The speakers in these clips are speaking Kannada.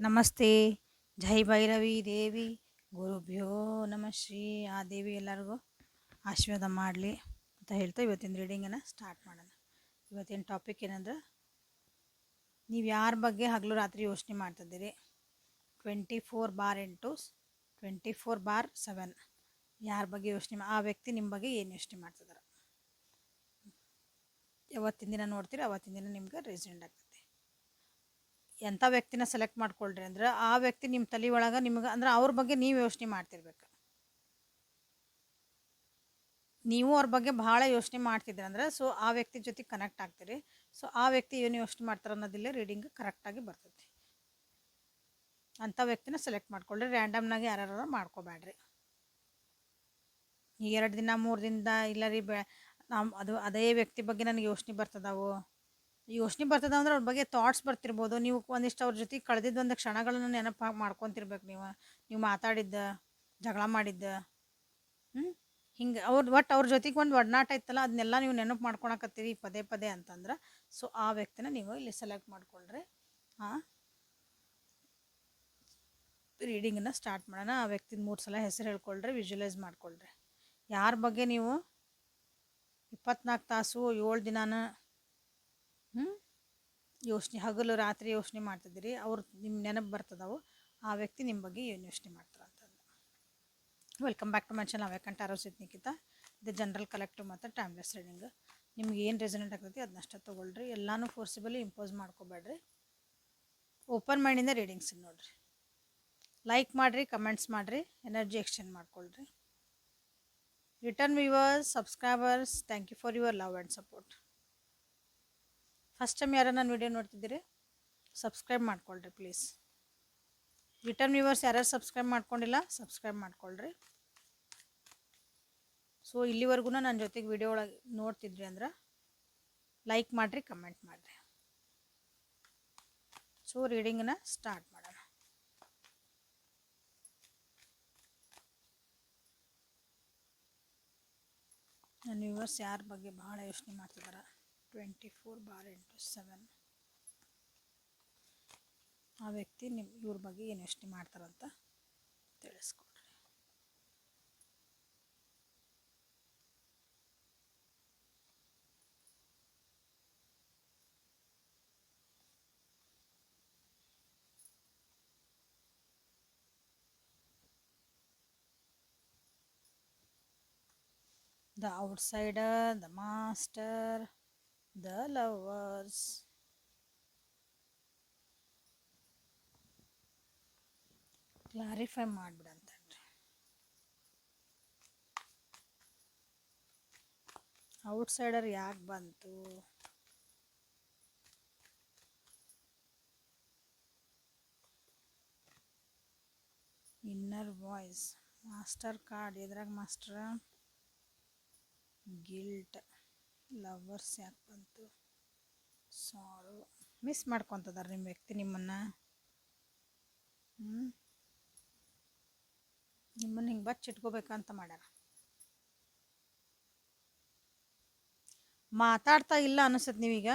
ನಮಸ್ತೆ. ಜೈ ಭೈರವಿ ದೇವಿ. ಗುರುಭ್ಯೋ ನಮಃ ಶ್ರೀ. ಆ ದೇವಿ ಎಲ್ಲರಿಗೂ ಆಶೀರ್ವಾದ ಮಾಡಲಿ ಅಂತ ಹೇಳ್ತಾ ಇವತ್ತಿನ ರೀಡಿಂಗನ್ನು ಸ್ಟಾರ್ಟ್ ಮಾಡೋಣ. ಇವತ್ತಿನ ಟಾಪಿಕ್ ಏನಂದ್ರೆ, ನೀವು ಯಾರ ಬಗ್ಗೆ ಹಗಲು ರಾತ್ರಿ ಯೋಚನೆ ಮಾಡ್ತಿದ್ದೀರಿ? 24/8 24/7 ಯಾರ ಬಗ್ಗೆ ಯೋಚನೆ ಆ ವ್ಯಕ್ತಿ ನಿಮ್ಮ ಬಗ್ಗೆ ಏನು ಯೋಚನೆ ಮಾಡ್ತಿದ್ದಾರೆ? ಯಾವತ್ತಿನ ದಿನ ನೋಡ್ತೀರಿ ಅವತ್ತಿನ ದಿನ ನಿಮ್ಗೆ ರೆಸಿಡೆಂಟ್ ಆಗ್ತದೆ. ಎಂಥ ವ್ಯಕ್ತಿನ ಸೆಲೆಕ್ಟ್ ಮಾಡ್ಕೊಳ್ರಿ ಅಂದ್ರೆ ಆ ವ್ಯಕ್ತಿ ನಿಮ್ಮ ತಲೆ ಒಳಗೆ ನಿಮ್ಗೆ ಅಂದ್ರೆ ಅವ್ರ ಬಗ್ಗೆ ನೀವು ಯೋಚನೆ ಮಾಡ್ತಿರ್ಬೇಕು. ನೀವು ಅವ್ರ ಬಗ್ಗೆ ಭಾಳ ಯೋಚನೆ ಮಾಡ್ತಿದ್ರಿ ಅಂದ್ರೆ ಸೊ ಆ ವ್ಯಕ್ತಿ ಜೊತೆ ಕನೆಕ್ಟ್ ಆಗ್ತೀರಿ. ಸೊ ಆ ವ್ಯಕ್ತಿ ಏನು ಯೋಚನೆ ಮಾಡ್ತಾರೆ ಅನ್ನೋದಿಲ್ಲ ರೀಡಿಂಗ್ ಕರೆಕ್ಟಾಗಿ ಬರ್ತೈತಿ. ಅಂಥ ವ್ಯಕ್ತಿನ ಸೆಲೆಕ್ಟ್ ಮಾಡ್ಕೊಳ್ರಿ. ರ್ಯಾಂಡಮ್ನಾಗೆ ಯಾರು ಮಾಡ್ಕೋಬೇಡ್ರಿ. ಈಗ 2 ದಿನ 3 ದಿನದ ಇಲ್ಲ ರೀ ಅದೇ ವ್ಯಕ್ತಿ ಬಗ್ಗೆ ನನಗೆ ಯೋಚನೆ ಬರ್ತದಾವು. ಯೋಚನೆ ಬರ್ತದ ಅಂದ್ರೆ ಅವ್ರ ಬಗ್ಗೆ ಥಾಟ್ಸ್ ಬರ್ತಿರ್ಬೋದು. ನೀವು ಒಂದಿಷ್ಟು ಅವ್ರ ಜೊತೆ ಕಳೆದಿದ್ದು ಒಂದು ಕ್ಷಣಗಳನ್ನು ನೆನಪು ಮಾಡ್ಕೊತಿರ್ಬೇಕು. ನೀವು ಮಾತಾಡಿದ್ದ, ಜಗಳ ಮಾಡಿದ್ದ, ಹಿಂಗೆ ಅವ್ರ ಜೊತೆಗೆ ಒಂದು ಒಡನಾಟ ಇತ್ತಲ್ಲ, ಅದನ್ನೆಲ್ಲ ನೀವು ನೆನಪು ಮಾಡ್ಕೊಳಕತ್ತೀರಿ ಪದೇ ಪದೇ ಅಂತಂದ್ರೆ ಸೊ ಆ ವ್ಯಕ್ತಿನ ನೀವು ಇಲ್ಲಿ ಸೆಲೆಕ್ಟ್ ಮಾಡ್ಕೊಳ್ರಿ. ರೀಡಿಂಗನ್ನು ಸ್ಟಾರ್ಟ್ ಮಾಡೋಣ. ಆ ವ್ಯಕ್ತಿನ 3 ಸಲ ಹೆಸರು ಹೇಳ್ಕೊಳ್ರಿ, ವಿಜುವಲೈಸ್ ಮಾಡ್ಕೊಳ್ರಿ. ಯಾರ ಬಗ್ಗೆ ನೀವು 24 ತಾಸು 7 ದಿನಾನ ಯೋಚನೆ ಹಗಲು ರಾತ್ರಿ ಯೋಚನೆ ಮಾಡ್ತಿದ್ದೀರಿ, ಅವ್ರು ನಿಮ್ಮ ನೆನಪು ಬರ್ತದವು, ಆ ವ್ಯಕ್ತಿ ನಿಮ್ಮ ಬಗ್ಗೆ ಏನು ಯೋಚನೆ ಮಾಡ್ತಾರೆ ಅಂತಂದು. Welcome back to my channel awakened aura with Nikhita. ಇದು ಜನರಲ್ ಕಲೆಕ್ಟಿವ್ ಮತ್ತು ಟೈಮ್ಲೆಸ್ ರೀಡಿಂಗ್. ನಿಮ್ಗೆ ಏನು ರೆಸನೆಂಟ್ ಆಗ್ತೈತಿ ಅದನ್ನಷ್ಟೇ ತೊಗೊಳ್ರಿ. ಎಲ್ಲನೂ ಫೋರ್ಸಿಬಲಿ ಇಂಪೋಸ್ ಮಾಡ್ಕೋಬೇಡ್ರಿ. ಓಪನ್ ಮೈಂಡಿಂದ ರೀಡಿಂಗ್ಸ್ ನೋಡಿರಿ. ಲೈಕ್ ಮಾಡಿರಿ, ಕಮೆಂಟ್ಸ್ ಮಾಡಿರಿ, ಎನರ್ಜಿ ಎಕ್ಸ್ಚೇಂಜ್ ಮಾಡ್ಕೊಳ್ರಿ. Return viewers, subscribers, thank you for your love and support. First time ಯಾರು ನನ್ನ ವಿಡಿಯೋ ನೋಡ್ತಿದ್ದೀರಿ ಸಬ್ಸ್ಕ್ರೈಬ್ ಮಾಡ್ಕೊಳ್ರಿ ಪ್ಲೀಸ್. ರಿಟರ್ನ್ ವ್ಯೂವರ್ಸ್ ಯಾರು ಸಬ್ಸ್ಕ್ರೈಬ್ ಮಾಡ್ಕೊಂಡಿಲ್ಲ ಸಬ್ಸ್ಕ್ರೈಬ್ ಮಾಡ್ಕೊಳ್ರಿ. ಸೊ ಇಲ್ಲಿವರೆಗೂ ನನ್ನ ಜೊತೆಗೆ ವಿಡಿಯೋ ಒಳಗೆ ನೋಡ್ತಿದ್ರಿ ಅಂದ್ರೆ ಲೈಕ್ ಮಾಡಿರಿ, ಕಮೆಂಟ್ ಮಾಡಿರಿ. ಸೊ ರೀಡಿಂಗನ್ನು ಸ್ಟಾರ್ಟ್ ಮಾಡೋಣ. ನನ್ನ ವ್ಯೂವರ್ಸ್ ಯಾರ ಬಗ್ಗೆ ಭಾಳ ಯೋಚನೆ ಮಾಡ್ತಿದ್ದಾರೆ? 24/7 ಆ ವ್ಯಕ್ತಿ ಇವ್ರ ಬಗ್ಗೆ ಏನು ಯೋಚನೆ ಮಾಡ್ತಾರಂತ ತಿಳಿಸ್ಕೊಡ್ರಿ. The outsider, the master, the lovers. Clarify ಮಾಡಿಬಿಡಂತೇನ್ರಿ. ಔಟ್ಸೈಡರ್ ಯಾಕೆ ಬಂತು? Inner voice, master card. ಎದ್ರಾಗ ಮಾಸ್ಟರ್? ಗಿಲ್ಟ್. ಲವರ್ಸ್ ಯಾಕೆ ಬಂತು? ಸಾರು. ಮಿಸ್ ಮಾಡ್ಕೊತದಾರ ನಿಮ್ಮ ವ್ಯಕ್ತಿ ನಿಮ್ಮನ್ನು. ನಿಮ್ಮನ್ನು ಹಿಂಗೆ ಬಚ್ಚಿಟ್ಕೋಬೇಕಂತ ಮಾಡ್ಯಾರ. ಮಾತಾಡ್ತಾ ಇಲ್ಲ ಅನಿಸುತ್ತೆ ನೀವೀಗ.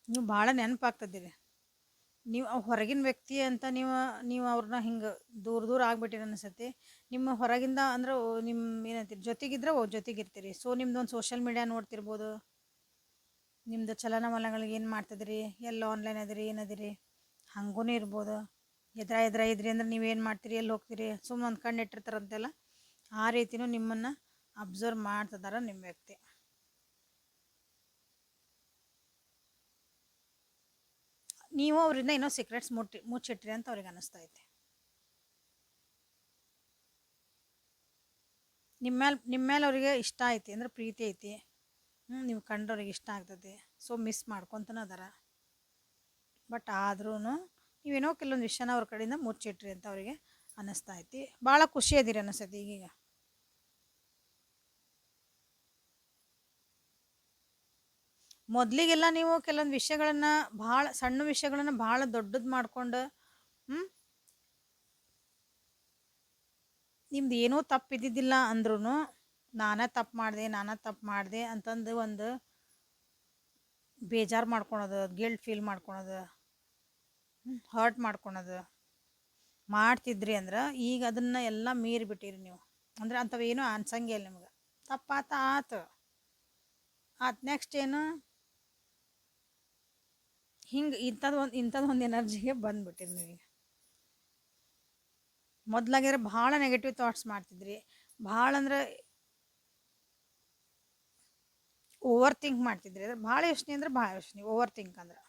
ನೀವು ಭಾಳ ನೆನಪಾಗ್ತದ್ದೀರಿ. ನೀವು ಹೊರಗಿನ ವ್ಯಕ್ತಿ ಅಂತ ನೀವು ಅವ್ರನ್ನ ಹಿಂಗೆ ದೂರ ಆಗ್ಬಿಟ್ಟಿರಿ ಅನಿಸುತ್ತೆ. ನಿಮ್ಮ ಹೊರಗಿಂದ ಅಂದ್ರೆ ನಿಮ್ಮ ಏನಂತೀರಿ ಜೊತೆಗಿದ್ರೆ ಜೊತೆಗಿರ್ತೀರಿ. ಸೊ ನಿಮ್ದೊಂದು ಸೋಷಿಯಲ್ ಮೀಡಿಯಾ ನೋಡ್ತಿರ್ಬೋದು. ನಿಮ್ಮದು ಚಲನವಲನಗಳಿಗೆ ಏನು ಮಾಡ್ತಿದ್ರಿ, ಎಲ್ಲಿ ಆನ್ಲೈನ್ ಅದಿರಿ, ಏನದಿರಿ, ಹಂಗೂ ಇರ್ಬೋದು. ಎದ್ರ ಇದ್ರಿ ಅಂದ್ರೆ ನೀವೇನು ಮಾಡ್ತೀರಿ, ಎಲ್ಲಿ ಹೋಗ್ತೀರಿ, ಸುಮ್ಮನೆ ಒಂದು ಕಣ್ಣು ಇಟ್ಟಿರ್ತಾರಂತೆಲ್ಲ ಆ ರೀತಿಯೂ ನಿಮ್ಮನ್ನು ಅಬ್ಸರ್ವ್ ಮಾಡ್ತಿದಾರ ನಿಮ್ಮ ವ್ಯಕ್ತಿ. ನೀವು ಅವರಿಂದ ಏನೋ ಸೀಕ್ರೆಟ್ಸ್ ಮುಚ್ಚಿಟ್ರಿ ಅಂತ ಅವ್ರಿಗೆ ಅನಿಸ್ತೈತಿ. ನಿಮ್ಮ ಮೇಲೆ ಅವರಿಗೆ ಇಷ್ಟ ಐತಿ ಅಂದ್ರೆ ಪ್ರೀತಿ ಐತಿ. ನೀವು ಕಂಡ್ರವ್ರಿಗೆ ಇಷ್ಟ ಆಗ್ತದೆ. ಸೊ ಮಿಸ್ ಮಾಡ್ಕೊತನ ಅದಾರ. ಬಟ್ ಆದ್ರೂ ನೀವೇನೋ ಕೆಲವೊಂದು ವಿಷಯನ ಅವ್ರ ಕಡೆಯಿಂದ ಮುಚ್ಚಿಟ್ರಿ ಅಂತ ಅವರಿಗೆ ಅನ್ನಿಸ್ತಾ ಐತಿ. ಭಾಳ ಖುಷಿ ಅದಿರಿ ಅನಿಸ್ತೈತಿ ಈಗೀಗ. ಮೊದಲಿಗೆಲ್ಲ ನೀವು ಕೆಲವೊಂದು ವಿಷಯಗಳನ್ನು ಭಾಳ ಸಣ್ಣ ವಿಷಯಗಳನ್ನು ಭಾಳ ದೊಡ್ಡದು ಮಾಡ್ಕೊಂಡು ನಿಮ್ದು ಏನೂ ತಪ್ಪಿದ್ದಿದ್ದಿಲ್ಲ ಅಂದ್ರೂ ನಾನೇ ತಪ್ಪು ಮಾಡಿದೆ ಅಂತಂದು ಒಂದು ಬೇಜಾರು ಮಾಡ್ಕೊಳೋದು, ಗಿಲ್ಟ್ ಫೀಲ್ ಮಾಡ್ಕೊಳೋದು, ಹರ್ಟ್ ಮಾಡ್ಕೊಳೋದು ಮಾಡ್ತಿದ್ರಿ ಅಂದ್ರೆ ಈಗ ಅದನ್ನು ಎಲ್ಲ ಮೀರಿ ಬಿಟ್ಟಿರಿ ನೀವು. ಅಂದ್ರೆ ಅಂಥವೇನೂ ಅನ್ಸಂಗೇ ಇಲ್ಲ ನಿಮ್ಗೆ. ತಪ್ಪಾತ ಆತು ಆತು ನೆಕ್ಸ್ಟ್ ಏನು ಹಿಂಗೆ ಇಂಥದ್ದೊಂದು ಎನರ್ಜಿಗೆ ಬಂದುಬಿಟ್ಟಿರಿ ನೀವೀಗ. ಮೊದಲಾಗಿದ್ರೆ ಭಾಳ ನೆಗೆಟಿವ್ ಥಾಟ್ಸ್ ಮಾಡ್ತಿದ್ರಿ, ಭಾಳ ಅಂದ್ರೆ ಓವರ್ ಥಿಂಕ್ ಮಾಡ್ತಿದ್ರಿ. ಅದ್ರ ಭಾಳ ಯೋಚನೆ ಅಂದ್ರೆ ಭಾಳ ಯೋಚನೆ, ಓವರ್ ಥಿಂಕ್ ಅಂದ್ರೆ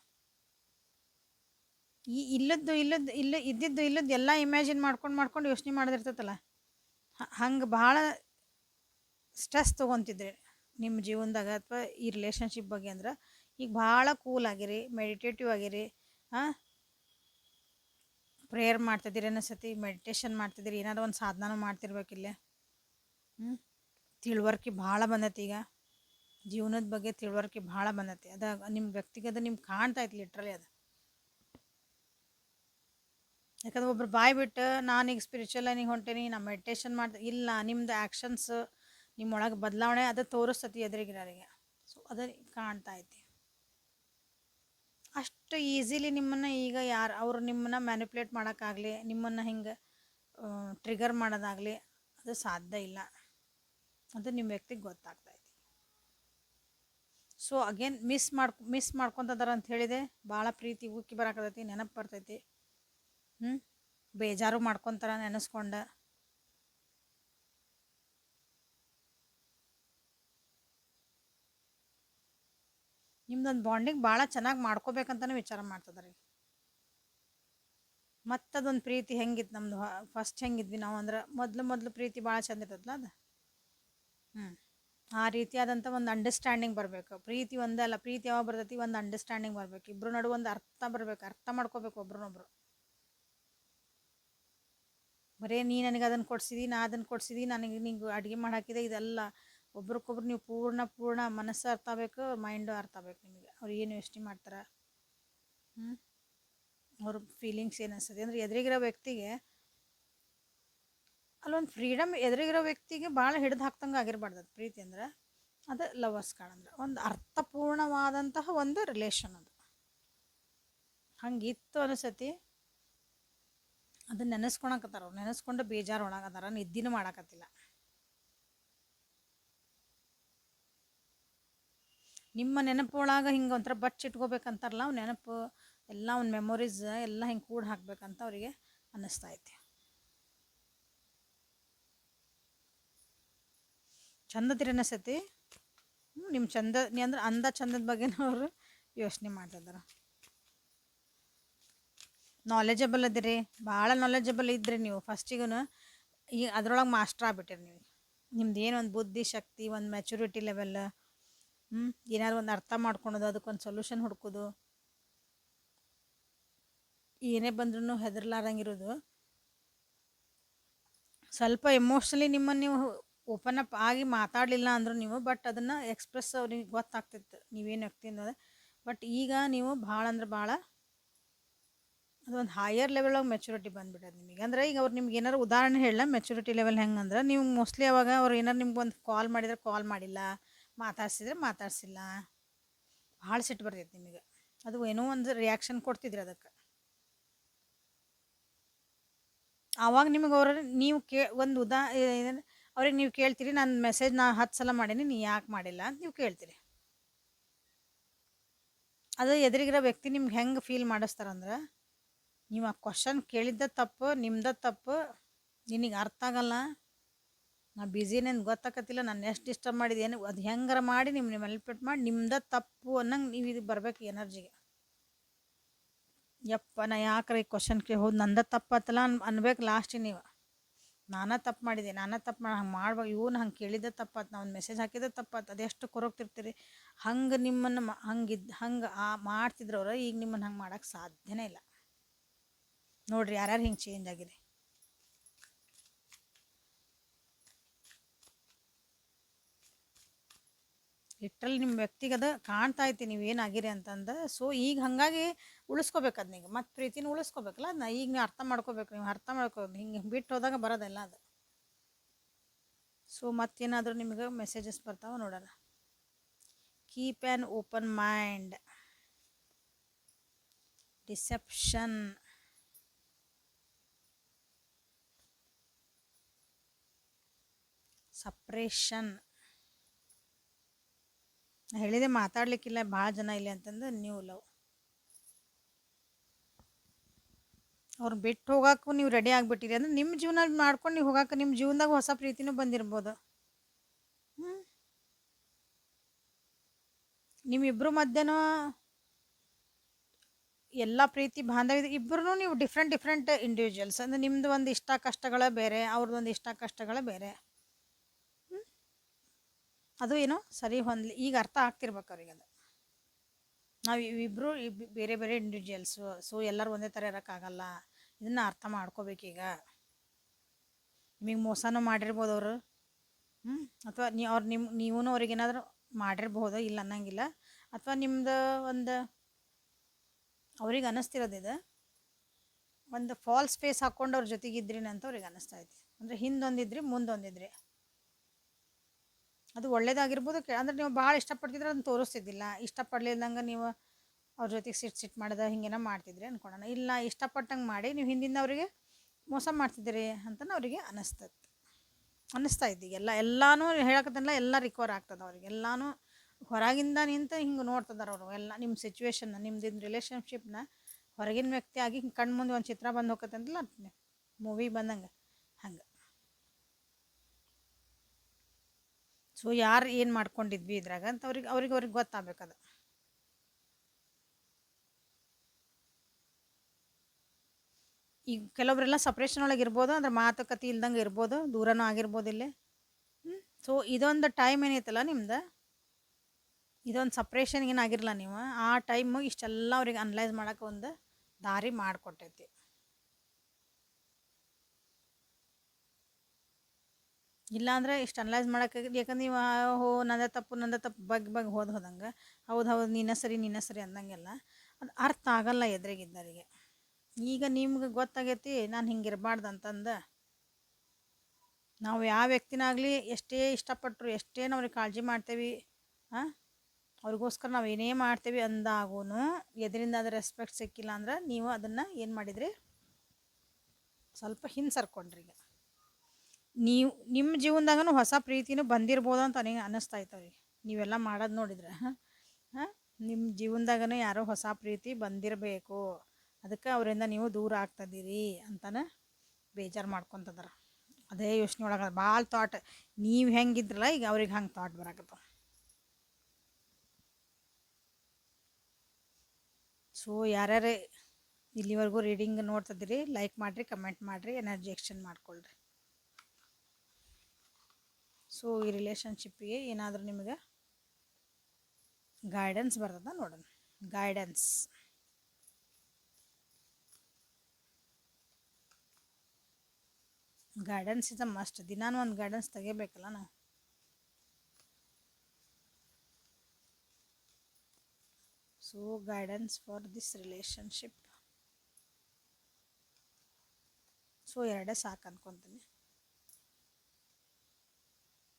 ಈ ಇದ್ದಿದ್ದು ಎಲ್ಲ ಇಮ್ಯಾಜಿನ್ ಮಾಡ್ಕೊಂಡು ಯೋಚನೆ ಮಾಡೋದಿರ್ತೈತಲ್ಲ, ಹಂಗೆ ಭಾಳ ಸ್ಟ್ರೆಸ್ ತೊಗೊತಿದ್ರಿ ನಿಮ್ಮ ಜೀವನದಾಗ ಅಥವಾ ಈ ರಿಲೇಷನ್ಶಿಪ್ ಬಗ್ಗೆ. ಅಂದ್ರೆ ಈಗ ಭಾಳ ಕೂಲ್ ಆಗಿರಿ, ಮೆಡಿಟೇಟಿವ್ ಆಗಿರಿ, ಹಾಂ, ಪ್ರೇಯರ್ ಮಾಡ್ತಿದ್ದೀರಿ, ಅನ್ನಿಸತಿ ಮೆಡಿಟೇಷನ್ ಮಾಡ್ತಿದ್ದೀರಿ, ಏನಾದ್ರು ಒಂದು ಸಾಧನ ಮಾಡ್ತಿರ್ಬೇಕಿಲ್ಲ. ತಿಳುವಳಿಕೆ ಭಾಳ ಬಂದೈತಿ ಈಗ, ಜೀವನದ ಬಗ್ಗೆ ತಿಳುವಳಿಕೆ ಭಾಳ ಬಂದೈತಿ. ಅದು ನಿಮ್ಮ ವ್ಯಕ್ತಿಗತ ನಿಮ್ಗೆ ಕಾಣ್ತೈತಿ ಲಿಟ್ರಲಿ ಅದು. ಯಾಕಂದ್ರೆ ಒಬ್ರು ಬಾಯ್ ಬಿಟ್ಟು ನಾನೀಗ ಸ್ಪಿರಿಚುವಲ್ ಲೈನಿಗೆ ಹೊಂಟೇನಿ, ನಾನು ಮೆಡಿಟೇಷನ್ ಮಾಡ್ತೀನಿ ಇಲ್ಲ, ನಿಮ್ದು ಆ್ಯಕ್ಷನ್ಸ್ ನಿಮ್ಮೊಳಗೆ ಬದಲಾವಣೆ ಅದು ತೋರಿಸ್ತತಿ ಎದುರಿಗಿರೋರಿಗೆ. ಸೊ ಅದು ಕಾಣ್ತಾ ಐತಿ. ಅಷ್ಟು ಈಸಿಲಿ ನಿಮ್ಮನ್ನು ಈಗ ಅವರು ನಿಮ್ಮನ್ನು ಮ್ಯಾನಿಪ್ಯುಲೇಟ್ ಮಾಡೋಕ್ಕಾಗಲಿ, ನಿಮ್ಮನ್ನು ಹಿಂಗೆ ಟ್ರಿಗರ್ ಮಾಡೋದಾಗಲಿ ಅದು ಸಾಧ್ಯ ಇಲ್ಲ. ಅದು ನಿಮ್ಮ ವ್ಯಕ್ತಿಗೆ ಗೊತ್ತಾಗ್ತೈತಿ. ಸೊ ಅಗೇನ್ ಮಿಸ್ ಮಾಡ್ಕೊತದಾರ ಅಂತ ಹೇಳಿದೆ. ಭಾಳ ಪ್ರೀತಿ ಉಕ್ಕಿ ಬರಾಕತೈತಿ, ನೆನಪು ಬರ್ತೈತಿ, ಬೇಜಾರು ಮಾಡ್ಕೊತಾರ ನೆನೆಸ್ಕೊಂಡ. ನಿಮ್ದೊಂದು ಬಾಂಡಿಂಗ್ ಭಾಳ ಚೆನ್ನಾಗಿ ಮಾಡ್ಕೋಬೇಕಂತಲೇ ವಿಚಾರ ಮಾಡ್ತಿದ್ದಾರೆ. ಮತ್ತದೊಂದು ಪ್ರೀತಿ ಹೆಂಗಿತ್ತು ನಮ್ದು, ಫಸ್ಟ್ ಹೆಂಗಿದ್ವಿ ನಾವು ಅಂದ್ರೆ ಮೊದಲು ಪ್ರೀತಿ ಭಾಳ ಚಂದ ಇರ್ತದಲ್ಲ ಅದು. ಆ ರೀತಿಯಾದಂಥ ಒಂದು ಅಂಡರ್ಸ್ಟ್ಯಾಂಡಿಂಗ್ ಬರಬೇಕು. ಪ್ರೀತಿ ಒಂದೇ ಅಲ್ಲ, ಪ್ರೀತಿ ಯಾವಾಗ ಬರ್ತೈತಿ, ಒಂದು ಅಂಡರ್ಸ್ಟ್ಯಾಂಡಿಂಗ್ ಬರಬೇಕು. ಇಬ್ಬರು ನಡುವೆ ಒಂದು ಅರ್ಥ ಬರಬೇಕು, ಅರ್ಥ ಮಾಡ್ಕೋಬೇಕು ಒಬ್ರನ್ನೊಬ್ರು. ಬರೀ ನೀ ನನಗೆ ಅದನ್ನು ಕೊಡ್ಸಿದಿ, ನಾ ಅದನ್ನು ಕೊಡ್ಸಿದಿ, ನನಗೆ ನಿಂಗೆ ಅಡುಗೆ ಮಾಡಾಕಿದೆ, ಇದೆಲ್ಲ ಒಬ್ರಿಗೊಬ್ರು ನೀವು ಪೂರ್ಣ ಮನಸ್ಸು ಅರ್ಥ ಆಗಬೇಕು, ಮೈಂಡು ಅರ್ಥ ಆಗಬೇಕು ನಿಮಗೆ. ಅವ್ರು ಏನು ಯೋಚನೆ ಮಾಡ್ತಾರೆ, ಅವ್ರ ಫೀಲಿಂಗ್ಸ್ ಏನು ಅನ್ಸುತ್ತೆ ಅಂದರೆ ಎದುರಿಗಿರೋ ವ್ಯಕ್ತಿಗೆ ಅಲ್ಲೊಂದು ಫ್ರೀಡಮ್, ಎದುರಿಗಿರೋ ವ್ಯಕ್ತಿಗೆ ಭಾಳ ಹಿಡಿದು ಹಾಕ್ದಂಗೆ ಆಗಿರಬಾರ್ದು. ಅದು ಪ್ರೀತಿ ಅಂದ್ರೆ ಅದು ಲವರ್ಸ್ ಕಾಣಂದ್ರೆ ಒಂದು ಅರ್ಥಪೂರ್ಣವಾದಂತಹ ಒಂದು ರಿಲೇಷನ್ ಅದು. ಹಂಗಿತ್ತು ಅನಿಸತಿ. ಅದನ್ನ ನೆನೆಸ್ಕೊಳಕತ್ತಾರ, ಅವ್ರು ನೆನೆಸ್ಕೊಂಡು ಬೇಜಾರು ಒಳಗದಾರ, ನಿದ್ದಿನೂ ಮಾಡಾಕತ್ತಿಲ್ಲ. ನಿಮ್ಮ ನೆನಪು ಒಳಗೆ ಹಿಂಗೆ ಒಂಥರ ಬಚ್ಚಿಟ್ಕೋಬೇಕಂತಾರಲ್ಲ, ಅವ್ನ ನೆನಪು ಎಲ್ಲ ಒಂದು ಮೆಮೊರೀಸ್ ಎಲ್ಲ ಹಿಂಗೆ ಕೂಡ ಹಾಕ್ಬೇಕಂತ ಅವರಿಗೆ ಅನ್ನಿಸ್ತಾ ಐತಿ. ಚಂದದಿರ ಅನಿಸತಿ. ನಿಮ್ಮ ಚಂದ ಅಂದ್ರೆ ಅಂದ ಚಂದದ ಬಗ್ಗೆನೂ ಅವರು ಯೋಚನೆ ಮಾಡ್ತಿದ್ದಾರೆ. ನಾಲೆಜಬಲ್ ಅದಿರಿ, ಭಾಳ ನಾಲೆಜಬಲ್ ಇದ್ರಿ ನೀವು. ಫಸ್ಟಿಗೂ ಈಗ ಅದ್ರೊಳಗೆ ಮಾಸ್ಟರ್ ಆಗ್ಬಿಟ್ಟಿರಿ ನೀವು. ನಿಮ್ದು ಏನು ಒಂದು ಬುದ್ಧಿ ಶಕ್ತಿ, ಒಂದು ಮೆಚುರಿಟಿ ಲೆವೆಲ್, ಏನಾದ್ರು ಒಂದು ಅರ್ಥ ಮಾಡ್ಕೊಳೋದು, ಅದಕ್ಕೊಂದು ಸೊಲ್ಯೂಷನ್ ಹುಡ್ಕೋದು, ಏನೇ ಬಂದ್ರೂ ಹೆದರ್ಲಾರಂಗಿರೋದು. ಸ್ವಲ್ಪ ಎಮೋಷ್ನಲಿ ನಿಮ್ಮನ್ನು ನೀವು ಓಪನ್ ಅಪ್ ಆಗಿ ಮಾತಾಡಲಿಲ್ಲ ಅಂದರೂ ನೀವು, ಬಟ್ ಅದನ್ನು ಎಕ್ಸ್ಪ್ರೆಸ್ ಅವ್ರಿಗೆ ಗೊತ್ತಾಗ್ತಿತ್ತು ನೀವೇನು ವ್ಯಕ್ತಿ ಅನ್ನೋದು. ಬಟ್ ಈಗ ನೀವು ಭಾಳ ಅಂದ್ರೆ ಭಾಳ ಅದೊಂದು ಹೈಯರ್ ಲೆವೆಲ್ ಆಫ್ ಮೆಚುರಿಟಿ ಬಂದುಬಿಟ್ಟದೆ ನಿಮಗೆ. ಅಂದರೆ ಈಗ ಅವ್ರು ನಿಮ್ಗೆ ಏನಾರು ಉದಾಹರಣೆ ಹೇಳಲ್ಲ, ಮೆಚುರಿಟಿ ಲೆವೆಲ್ ಹೆಂಗಂದ್ರೆ, ನೀವು ಮೋಸ್ಟ್ಲಿ ಅವಾಗ ಅವ್ರು ಏನಾರು ನಿಮ್ಗೆ ಒಂದು ಕಾಲ್ ಮಾಡಿದ್ರೆ ಕಾಲ್ ಮಾಡಿಲ್ಲ, ಮಾತಾಡ್ಸಿದ್ರೆ ಮಾತಾಡ್ಸಿಲ್ಲ, ಭಾಳ ಸಿಟ್ಟು ಬರ್ತೈತೆ ನಿಮಗೆ. ಅದು ಏನೋ ಒಂದು ರಿಯಾಕ್ಷನ್ ಕೊಡ್ತಿದ್ರಿ ಅದಕ್ಕೆ. ಆವಾಗ ನಿಮಗೆ ಅವ್ರ ನೀವು ಒಂದು ಅವ್ರಿಗೆ ನೀವು ಕೇಳ್ತೀರಿ, ನನ್ನ ಮೆಸೇಜ್ ನಾ 10 ಸಲ ಮಾಡೀನಿ, ನೀ ಯಾಕೆ ಮಾಡಿಲ್ಲ ಅಂತ ನೀವು ಕೇಳ್ತೀರಿ. ಅದು ಎದುರಿಗಿರೋ ವ್ಯಕ್ತಿ ನಿಮ್ಗೆ ಹೆಂಗೆ ಫೀಲ್ ಮಾಡಿಸ್ತಾರಂದ್ರೆ, ನೀವು ಆ ಕ್ವಶನ್ ಕೇಳಿದ್ದ ತಪ್ಪು, ನಿಮ್ದ ತಪ್ಪು, ನಿನಗೆ ಅರ್ಥ ಆಗಲ್ಲ, ನಾ ಬ್ಯುಸಿನೇನು ಗೊತ್ತಾಗತ್ತಿಲ್ಲ, ನಾನು ಎಷ್ಟು ಡಿಸ್ಟರ್ಬ್ ಮಾಡಿದ್ದೇನು, ಅದು ಹೆಂಗಾರ ಮಾಡಿ ನಿಮ್ಮ ಮ್ಯಾನಿಪ್ಯುಲೇಟ್ ಮಾಡಿ ನಿಮ್ದ ತಪ್ಪು ಅನ್ನಂಗೆ ನೀವು ಇದು ಬರಬೇಕು ಎನರ್ಜಿಗೆ. ಯಪ್ಪ ನಾ ಯಾಕ್ರೆ ಈ ಕ್ವಶನ್ ಹೋದ್ ನಂದ ತಪ್ಪತ್ತಲ್ಲ ಅನ್ಬೇಕು ಲಾಸ್ಟಿಗೆ ನೀವು. ನಾನಾ ತಪ್ಪು ಮಾಡಿದೆ, ಹಂಗೆ ಮಾಡ್ಬೇಕು, ಇವನು ಹಂಗೆ ಕೇಳಿದ್ದೆ ತಪ್ಪಾತು, ನಾ ಒಂದು ಮೆಸೇಜ್ ಹಾಕಿದ್ದೆ ತಪ್ಪಾತು, ಅದೆಷ್ಟು ಕೊರಗ್ತಿರ್ತೀರಿ. ಹಂಗೆ ನಿಮ್ಮನ್ನು ಹಂಗೆ ಮಾಡ್ತಿದ್ರು ಅವ್ರು. ಈಗ ನಿಮ್ಮನ್ನು ಹಂಗೆ ಮಾಡೋಕ್ಕೆ ಸಾಧ್ಯನೇ ಇಲ್ಲ. ನೋಡ್ರಿ ಯಾರ್ಯಾರು ಹಿಂಗೆ ಚೇಂಜ್ ಆಗಿದೆ. ಲಿಟ್ರಲಿ ನಿಮ್ಮ ವ್ಯಕ್ತಿಗದ ಕಾಣ್ತಾ ಐತಿ ನೀವು ಏನಾಗಿರಿ ಅಂತಂದು. ಸೊ ಈಗ ಹಾಗಾಗಿ ಉಳಿಸ್ಕೋಬೇಕು ಅದನ್ನೀಗ, ಮತ್ತು ಪ್ರೀತಿನ ಉಳಿಸ್ಕೋಬೇಕಲ್ಲ ಅದನ್ನ. ಈಗ ನೀವು ಅರ್ಥ ಮಾಡ್ಕೋಬೇಕು, ನೀವು ಅರ್ಥ ಮಾಡ್ಕೋಬೇಕು. ಹಿಂಗೆ ಬಿಟ್ಟು ಹೋದಾಗ ಬರೋದಲ್ಲ ಅದು. ಸೊ ಮತ್ತೇನಾದರೂ ನಿಮಗೆ ಮೆಸೇಜಸ್ ಬರ್ತಾವೆ ನೋಡೋಣ. Keep an open mind. Deception, suppression. ಹೇಳಿದೆ ಮಾತಾಡ್ಲಿಕ್ಕಿಲ್ಲ ಭಾಳ ಜನ ಇಲ್ಲಿ ಅಂತಂದು ನ್ಯೂ ಲವ್. ಅವ್ರು ಬಿಟ್ಟು ಹೋಗಾಕು ನೀವು ರೆಡಿ ಆಗಿಬಿಟ್ಟಿರಿ ಅಂದ್ರೆ ನಿಮ್ಮ ಜೀವನ ಮಾಡ್ಕೊಂಡು ನೀವು ಹೋಗಾಕ ನಿಮ್ಮ ಜೀವನದಾಗ ಹೊಸ ಪ್ರೀತಿನೂ ಬಂದಿರ್ಬೋದು. ನಿಮ್ಮಿಬ್ಬರು ಮಧ್ಯನೂ ಎಲ್ಲ ಪ್ರೀತಿ ಬಾಂಧವ್ಯ ಇಬ್ಬರೂ ನೀವು ಡಿಫ್ರೆಂಟ್ ಡಿಫ್ರೆಂಟ್ ಇಂಡಿವಿಜುವಲ್ಸ್. ಅಂದರೆ ನಿಮ್ಮದು ಒಂದು ಇಷ್ಟ ಕಷ್ಟಗಳೇ ಬೇರೆ, ಅವ್ರದ್ದು ಒಂದು ಇಷ್ಟ ಕಷ್ಟಗಳೇ ಬೇರೆ. ಅದು ಏನೋ ಸರಿ ಹೊಂದಲಿ, ಈಗ ಅರ್ಥ ಆಗ್ತಿರ್ಬೇಕು ಅವ್ರಿಗೆ. ಅದು ನಾವು ಇಬ್ಬರು ಬೇರೆ ಬೇರೆ ಇಂಡಿವಿಜುವಲ್ಸು, ಸೊ ಎಲ್ಲರೂ ಒಂದೇ ಥರ ಇರೋಕ್ಕಾಗಲ್ಲ. ಇದನ್ನು ಅರ್ಥ ಮಾಡ್ಕೋಬೇಕೀಗ. ನಿಮಗೆ ಮೋಸನೂ ಮಾಡಿರ್ಬೋದು ಅವರು, ಅಥವಾ ನೀವೂ ಅವ್ರಿಗೇನಾದರೂ ಮಾಡಿರ್ಬೋದು, ಇಲ್ಲ ಅನ್ನಂಗಿಲ್ಲ. ಅಥವಾ ನಿಮ್ದು ಒಂದು ಅವ್ರಿಗೆ ಅನ್ನಿಸ್ತಿರೋದಿದೆ ಒಂದು ಫಾಲ್ಸ್ ಫೇಸ್ ಹಾಕ್ಕೊಂಡು ಅವ್ರ ಜೊತೆಗಿದ್ರಿ ಅಂತ ಅವ್ರಿಗೆ ಅನ್ನಿಸ್ತಾ ಐತಿ. ಅಂದರೆ ಹಿಂದೊಂದಿದ್ರಿ ಮುಂದೊಂದಿದ್ರಿ, ಅದು ಒಳ್ಳೇದಾಗಿರ್ಬೋದು. ಅಂದರೆ ನೀವು ಭಾಳ ಇಷ್ಟಪಡ್ತಿದ್ರೆ ಅದನ್ನು ತೋರಿಸ್ತಿದ್ದಿಲ್ಲ. ಇಷ್ಟಪಡ್ಲಿಲ್ದಂಗೆ ನೀವು ಅವ್ರ ಜೊತೆಗೆ ಸಿಟ್ಟು ಮಾಡೋದು ಹಿಂಗೇನೋ ಮಾಡ್ತಿದ್ರಿ ಅಂದ್ಕೊಳ್ಳೋಣ. ಇಲ್ಲ, ಇಷ್ಟಪಟ್ಟಂಗೆ ಮಾಡಿ ನೀವು ಹಿಂದಿಂದ ಅವರಿಗೆ ಮೋಸ ಮಾಡ್ತಿದ್ದೀರಿ ಅಂತಲೂ ಅವರಿಗೆ ಅನ್ನಿಸ್ತಾ ಇದ್ದಿ. ಎಲ್ಲನೂ ಹೇಳಕತ್ತಲ್ಲ, ಎಲ್ಲ ರಿಕವರ್ ಆಗ್ತದೆ ಅವ್ರಿಗೆ. ಎಲ್ಲನೂ ಹೊರಗಿಂದ ನಿಂತು ಹಿಂಗೆ ನೋಡ್ತಿದ್ದಾರೆ ಅವರು. ಎಲ್ಲ ನಿಮ್ಮ ಸಿಚುವೇಶನ್ನ, ನಿಮ್ದಿನ ರಿಲೇಷನ್ಶಿಪ್ನ ಹೊರಗಿನ ವ್ಯಕ್ತಿ ಆಗಿ ಹಿಂಗೆ ಕಣ್ಣು ಮುಂದೆ ಒಂದು ಚಿತ್ರ ಬಂದು ಹೋಗತ್ತೆ ಅಂತಲ್ಲ, ಮೂವಿ ಬಂದಂಗೆ ಹಂಗೆ. ಸೊ ಯಾರು ಏನು ಮಾಡ್ಕೊಂಡಿದ್ವಿ ಇದ್ರಾಗ ಅಂತ ಅವ್ರಿಗೆ ಗೊತ್ತಾಗಬೇಕದು. ಈಗ ಕೆಲವೊಬ್ಬರೆಲ್ಲ ಸಪ್ರೇಷನ್ ಒಳಗೆ ಇರ್ಬೋದು, ಅಂದ್ರೆ ಮಾತುಕತೆ ಇಲ್ದಂಗೆ ಇರ್ಬೋದು, ದೂರನೂ ಆಗಿರ್ಬೋದು ಇಲ್ಲಿ. ಸೊ ಇದೊಂದು ಟೈಮ್ ಏನೈತಲ್ಲ ನಿಮ್ದು, ಇದೊಂದು ಸಪ್ರೇಷನ್ ಏನಾಗಿರಲ್ಲ ನೀವು, ಆ ಟೈಮು ಇಷ್ಟೆಲ್ಲ ಅವ್ರಿಗೆ ಅನಲೈಸ್ ಮಾಡೋಕೆ ಒಂದು ದಾರಿ ಮಾಡಿಕೊಟ್ಟೈತಿ. ಇಲ್ಲಾಂದ್ರೆ ಇಷ್ಟು ಅನಲೈಸ್ ಮಾಡೋಕೆ, ಯಾಕಂದ್ರೆ ನೀವು ನಂದ ತಪ್ಪು ಬಗ್ಗೆ ಹೋದಂಗೆ ಹೌದು ನೀನ ಸರಿ ಅಂದಂಗೆಲ್ಲ ಅದು ಅರ್ಥ ಆಗಲ್ಲ ಎದುರಿಗಿದ್ದವರಿಗೆ. ಈಗ ನಿಮ್ಗೆ ಗೊತ್ತಾಗೈತಿ ನಾನು ಹಿಂಗೆ ಇರಬಾರ್ದು ಅಂತಂದು. ನಾವು ಯಾವ ವ್ಯಕ್ತಿನಾಗಲಿ ಎಷ್ಟೇ ಇಷ್ಟಪಟ್ಟರು, ಎಷ್ಟೇ ಅವ್ರಿಗೆ ಕಾಳಜಿ ಮಾಡ್ತೇವೆ, ಅವ್ರಿಗೋಸ್ಕರ ನಾವು ಏನೇ ಮಾಡ್ತೇವೆ ಅಂದಾಗೂ ಎದರಿಂದ ಅದು ರೆಸ್ಪೆಕ್ಟ್ ಸಿಕ್ಕಿಲ್ಲ ಅಂದ್ರೆ ನೀವು ಅದನ್ನು ಏನು ಮಾಡಿದ್ರಿ, ಸ್ವಲ್ಪ ಹಿಂಸರ್ಕೊಂಡ್ರಿ. ಈಗ ನೀವು ನಿಮ್ಮ ಜೀವನದಾಗೂ ಹೊಸ ಪ್ರೀತಿನೂ ಬಂದಿರ್ಬೋದು ಅಂತ ನನಗೆ ಅನ್ನಿಸ್ತಾ ಇತ್ತವ್ರಿಗೆ, ನೀವೆಲ್ಲ ಮಾಡೋದು ನೋಡಿದ್ರೆ. ನಿಮ್ಮ ಜೀವನದಾಗೂ ಯಾರೋ ಹೊಸ ಪ್ರೀತಿ ಬಂದಿರಬೇಕು, ಅದಕ್ಕೆ ಅವರಿಂದ ನೀವು ದೂರ ಆಗ್ತದಿರಿ ಅಂತಲೇ ಬೇಜಾರು ಮಾಡ್ಕೊತದಾರ. ಅದೇ ಯೋಚನೆ ಒಳಗೆ ಭಾಳ ಥಾಟ್. ನೀವು ಹೆಂಗಿದ್ರಲ್ಲ ಈಗ ಅವ್ರಿಗೆ ಹಂಗೆ ಥಾಟ್ ಬರಾಕತ್ತವ. ಸೊ ಯಾರ್ಯಾರೇ ಇಲ್ಲಿವರೆಗೂ ರೀಡಿಂಗ್ ನೋಡ್ತಿದ್ದೀರಿ, ಲೈಕ್ ಮಾಡಿರಿ, ಕಮೆಂಟ್ ಮಾಡಿರಿ, ಎನರ್ಜಿ ಎಕ್ಸ್ಚೇಂಜ್ ಮಾಡ್ಕೊಳ್ರಿ. ಸೊ ಈ ರಿಲೇಷನ್ಶಿಪ್ಪಿಗೆ ಏನಾದರೂ ನಿಮಗೆ ಗೈಡೆನ್ಸ್ ಬರ್ತದ ನೋಡೋಣ. Guidance is a must. ದಿನಾನು ಒಂದು ಗೈಡೆನ್ಸ್ ತೆಗಿಬೇಕಲ್ಲ ನಾವು. So guidance for this relationship. So ಎರಡೇ ಸಾಕು ಅನ್ಕೊತೀನಿ.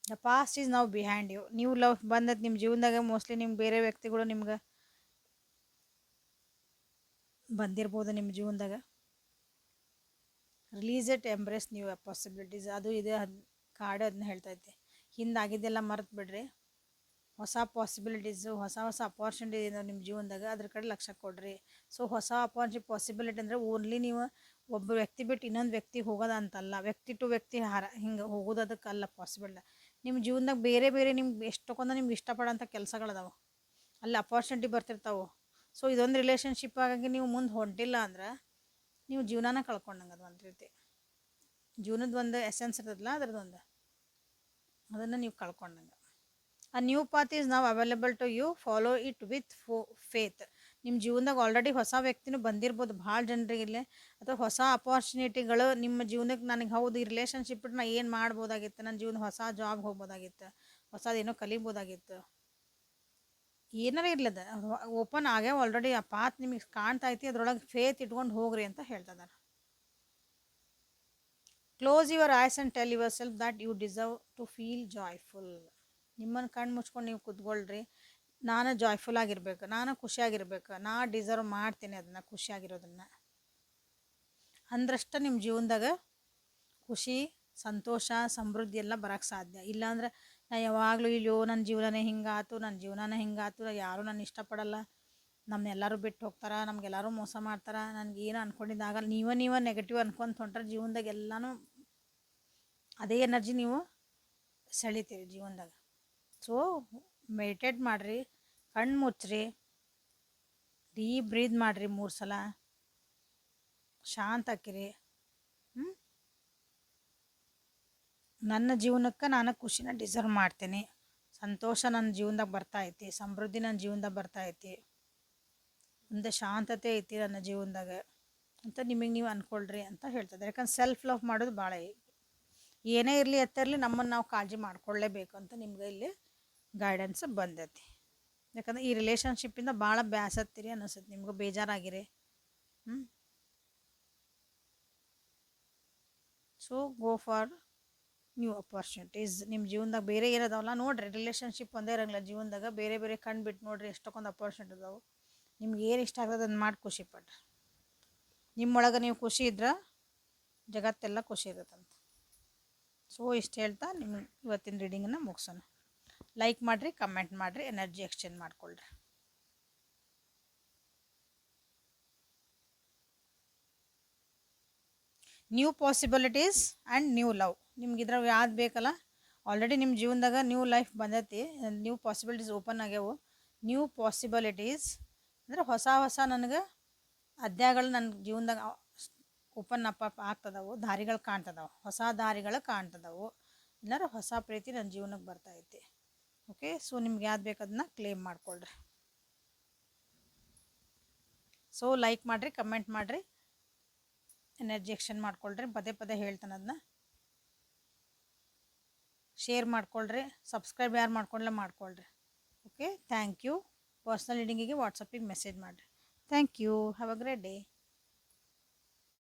The past is now behind you. ನೀವು ಲವ್ ಬಂದದ್ದು ನಿಮ್ಮ ಜೀವನದಾಗ ಮೋಸ್ಟ್ಲಿ ನಿಮ್ಗೆ ಬೇರೆ ವ್ಯಕ್ತಿಗಳು ನಿಮ್ಗೆ ಬಂದಿರ್ಬೋದು ನಿಮ್ಮ ಜೀವನದಾಗ. Release it, embrace new possibilities. ಅದು ಇದೆ ಕಾರ್ಡ್ ಅದನ್ನ ಹೇಳ್ತೈತಿ. ಹಿಂದಾಗಿದ್ದೆಲ್ಲ ಮರೆತು ಬಿಡ್ರಿ, ಹೊಸ ಪಾಸಿಬಿಲಿಟೀಸು, ಹೊಸ ಅಪಾರ್ಚುನಿಟಿ ಇದೆ ನಿಮ್ಮ ಜೀವನದಾಗ, ಅದ್ರ ಕಡೆ ಲಕ್ಷ್ಯ ಕೊಡ್ರಿ. ಸೊ ಹೊಸ ಪಾಸಿಬಿಲಿಟಿ ಅಂದರೆ ಓನ್ಲಿ ನೀವು ಒಬ್ಬ ವ್ಯಕ್ತಿ ಬಿಟ್ಟು ಇನ್ನೊಂದು ವ್ಯಕ್ತಿ ಹೋಗೋದು ಅಂತಲ್ಲ, ವ್ಯಕ್ತಿ ಟು ವ್ಯಕ್ತಿ ಹಿಂಗೆ ಹೋಗೋದು ಅದಕ್ಕಲ್ಲ ಪಾಸಿಬಲ್. ನಿಮ್ಮ ಜೀವನದಾಗ ಬೇರೆ ಬೇರೆ ನಿಮ್ಗೆ ಎಷ್ಟೊಂದು ನಿಮ್ಗೆ ಇಷ್ಟಪಡೋಂಥ ಕೆಲಸಗಳದಾವೆ, ಅಲ್ಲಿ ಅಪಾರ್ಚುನಿಟಿ ಬರ್ತಿರ್ತಾವೆ. ಸೊ ಇದೊಂದು ರಿಲೇಷನ್ಶಿಪ್ ಆಗಿ ನೀವು ಮುಂದೆ ಹೊಂಟಿಲ್ಲ ಅಂದ್ರೆ ನೀವು ಜೀವನನ ಕಳ್ಕೊಂಡಂಗೆ. ಅದು ಒಂದು ರೀತಿ ಜೀವನದ ಒಂದು ಎಸೆನ್ಸ್ ಇರ್ತದಲ್ಲ, ಅದರದ್ದೊಂದು ಅದನ್ನು ನೀವು ಕಳ್ಕೊಂಡಂಗೆ. A new path is now available to you, follow it with faith. ನಿಮ್ಮ ಜೀವನದಾಗ ಆಲ್ರೆಡಿ ಹೊಸ ವ್ಯಕ್ತಿನೂ ಬಂದಿರ್ಬೋದು ಭಾಳ ಜನರಿಗೆ, ಅಥವಾ ಹೊಸ ಅಪಾರ್ಚುನಿಟಿಗಳು ನಿಮ್ಮ ಜೀವನಕ್ಕೆ. ನನಗೆ ಹೌದು ಈ ರಿಲೇಷನ್ಶಿಪ್ ನಾ ಏನು ಮಾಡ್ಬೋದಾಗಿತ್ತು, ನನ್ನ ಜೀವನ ಹೊಸ ಜಾಬ್ ಹೋಗ್ಬೋದಾಗಿತ್ತು, ಹೊಸದೇನೋ ಕಲಿಬೋದಾಗಿತ್ತು, ಏನಾರ ಇರ್ಲದ ಓಪನ್ ಆಗ್ಯಾವ ಆಲ್ರೆಡಿ. ಆ ಪಾತ್ ನಿಮಗೆ ಕಾಣ್ತಾ ಐತಿ, ಅದ್ರೊಳಗೆ ಫೇತ್ ಇಟ್ಕೊಂಡು ಹೋಗ್ರಿ ಅಂತ ಹೇಳ್ತಿದ್ದಾರೆ. Close your eyes and tell yourself that you deserve to feel joyful. ನಿಮ್ಮನ್ನು ಕಣ್ಣು ಮುಚ್ಕೊಂಡು ನೀವು ಕೂತ್ಕೊಳ್ರಿ, ನಾನು ಜಾಯ್ಫುಲ್ ಆಗಿರ್ಬೇಕು, ನಾನು ಖುಷಿಯಾಗಿರ್ಬೇಕು, ನಾ ಡಿಸರ್ವ್ ಮಾಡ್ತೀನಿ ಅದನ್ನು, ಖುಷಿಯಾಗಿರೋದನ್ನು. ಅಂದ್ರಷ್ಟ ನಿಮ್ಮ ಜೀವನದಾಗ ಖುಷಿ, ಸಂತೋಷ, ಸಮೃದ್ಧಿ ಎಲ್ಲ ಬರೋಕ್ಕೆ ಸಾಧ್ಯ. ಇಲ್ಲಾಂದ್ರೆ ನಾ ಯಾವಾಗಲೂ ಇಲ್ಲೋ ನನ್ನ ಜೀವನನೇ ಹಿಂಗಾತು, ನನ್ನ ಜೀವನನೇ ಹಿಂಗಾತು, ಯಾರೂ ನನ್ನ ಇಷ್ಟಪಡಲ್ಲ, ನಮ್ಮನ್ನೆಲ್ಲರೂ ಬಿಟ್ಟು ಹೋಗ್ತಾರೆ, ನಮಗೆಲ್ಲರೂ ಮೋಸ ಮಾಡ್ತಾರೆ, ನನಗೇನು ಅಂದ್ಕೊಂಡಿದ್ದಾಗಲ್ಲ, ನೀವೇ ನೆಗೆಟಿವ್ ಅನ್ಕೊಂತ ಹೊಂಟ್ರೆ ಜೀವನದಾಗ ಎಲ್ಲನೂ ಅದೇ ಎನರ್ಜಿ ನೀವು ಸೆಳಿತೀರಿ ಜೀವನದಾಗ. ಸೊ ಮೆಡಿಟೇಟ್ ಮಾಡಿರಿ, ಕಣ್ಣು ಮುಚ್ಚ್ರಿ, ಡೀಪ್ ಬ್ರೀದ್ ಮಾಡಿರಿ 3 ಸಲ, ಶಾಂತ ಆಕಿರಿ. ನನ್ನ ಜೀವನಕ್ಕೆ ನಾನು ಖುಷಿನ ಡಿಸರ್ವ್ ಮಾಡ್ತೀನಿ, ಸಂತೋಷ ನನ್ನ ಜೀವನದಾಗ ಬರ್ತಾ ಐತಿ, ಸಮೃದ್ಧಿ ನನ್ನ ಜೀವನದಾಗ ಬರ್ತಾ ಐತಿ, ಒಂದು ಶಾಂತತೆ ಐತಿ ನನ್ನ ಜೀವನದಾಗ ಅಂತ ನಿಮಗೆ ನೀವು ಅಂದ್ಕೊಳ್ರಿ ಅಂತ ಹೇಳ್ತದೆ. ಯಾಕಂದ್ರೆ ಸೆಲ್ಫ್ ಲವ್ ಮಾಡೋದು ಭಾಳ, ಏನೇ ಇರಲಿ ಎತ್ತಿರಲಿ ನಮ್ಮನ್ನು ನಾವು ಕಾಳಜಿ ಮಾಡ್ಕೊಳ್ಳೇಬೇಕು ಅಂತ ನಿಮ್ಗೆ ಇಲ್ಲಿ ಗೈಡೆನ್ಸ್ ಬಂದೈತಿ. ಯಾಕಂದ್ರೆ ಈ ರಿಲೇಷನ್ಶಿಪ್ಪಿಂದ ಭಾಳ ಬ್ಯಾಸತ್ತೀರಿ ಅನ್ನಿಸುತ್ತೆ, ನಿಮ್ಗೆ ಬೇಜಾರಾಗಿರಿ. So go for new opportunities. ನಿಮ್ಮ ಜೀವನದಾಗ ಬೇರೆ ಏನದಾವಲ್ಲ ನೋಡಿರಿ, ರಿಲೇಷನ್ಶಿಪ್ ಒಂದೇ ಇರಂಗಿಲ್ಲ ಜೀವನದಾಗ, ಬೇರೆ ಬೇರೆ ಕಣ್ಣು ಬಿಟ್ಟು ನೋಡಿರಿ, ಎಷ್ಟೊಂದು ಅಪಾರ್ಚುನಿಟಿ ಅದಾವೆ. ನಿಮ್ಗೆ ಏನು ಇಷ್ಟ ಆಗ್ತದೆ ಅದನ್ನು ಮಾಡಿ ಖುಷಿ ಪಡ್ರಿ. ನಿಮ್ಮೊಳಗೆ ನೀವು ಖುಷಿ ಇದ್ರೆ ಜಗತ್ತೆಲ್ಲ ಖುಷಿ ಇರುತ್ತಂತ. ಸೊ ಇಷ್ಟು ಹೇಳ್ತಾ ನಿಮಗೆ ಇವತ್ತಿನ ರೀಡಿಂಗನ್ನು ಮುಗಿಸೋಣ. ಲೈಕ್ ಮಾಡಿರಿ, ಕಮೆಂಟ್ ಮಾಡಿರಿ, ಎನರ್ಜಿ ಎಕ್ಸ್ಚೇಂಜ್ ಮಾಡಿಕೊಳ್ಳ್ರಿ. New possibilities and new love. ನಿಮ್ಗೆ ಇದ್ರಾಗ ಯಾವ್ದು ಬೇಕಲ್ಲ, ಆಲ್ರೆಡಿ ನಿಮ್ಮ ಜೀವನದಾಗ ನ್ಯೂ ಲೈಫ್ ಬಂದೈತಿ, ನ್ಯೂ ಪಾಸಿಬಿಲಿಟೀಸ್ ಓಪನ್ ಆಗ್ಯಾವು. ನ್ಯೂ ಪಾಸಿಬಿಲಿಟೀಸ್ ಅಂದರೆ ಹೊಸ ಹೊಸ ನನಗೆ ಅಧ್ಯಾಯಗಳು ನನ್ನ ಜೀವನದಾಗ ಓಪನ್ ಅಪ್ ಆಗ್ತದವು, ದಾರಿಗಳು ಕಾಣ್ತದವು, ಹೊಸ ದಾರಿಗಳು ಕಾಣ್ತದವು, ಇಲ್ಲಾರ ಹೊಸ ಪ್ರೀತಿ ನನ್ನ ಜೀವನಕ್ಕೆ ಬರ್ತೈತಿ. ಓಕೆ, ಸೊ ನಿಮ್ಗೆ ಯಾವ್ದು ಬೇಕು ಅದನ್ನ ಕ್ಲೇಮ್ ಮಾಡ್ಕೊಳ್ರಿ. ಸೊ ಲೈಕ್ ಮಾಡಿರಿ, ಕಮೆಂಟ್ ಮಾಡಿರಿ, ಎನರ್ಜಿ ಎಕ್ಸ್ಚೇಂಜ್ ಮಾಡ್ಕೊಳ್ರಿ. ಪದೇ ಪದೇ ಹೇಳ್ತಾನೆ ಅದನ್ನ ಶೇರ್ ಮಾಡ್ಕೊಳ್ರಿ. ಸಬ್ಸ್ಕ್ರೈಬ್ ಯಾರು ಮಾಡ್ಕೊಳ್ರಿ. Okay, thank you. ಪರ್ಸ್ನಲ್ ರೀಡಿಂಗಿಗೆ ವಾಟ್ಸಪ್ಪಿಗೆ ಮೆಸೇಜ್ ಮಾಡಿರಿ. Thank you. Have a great day.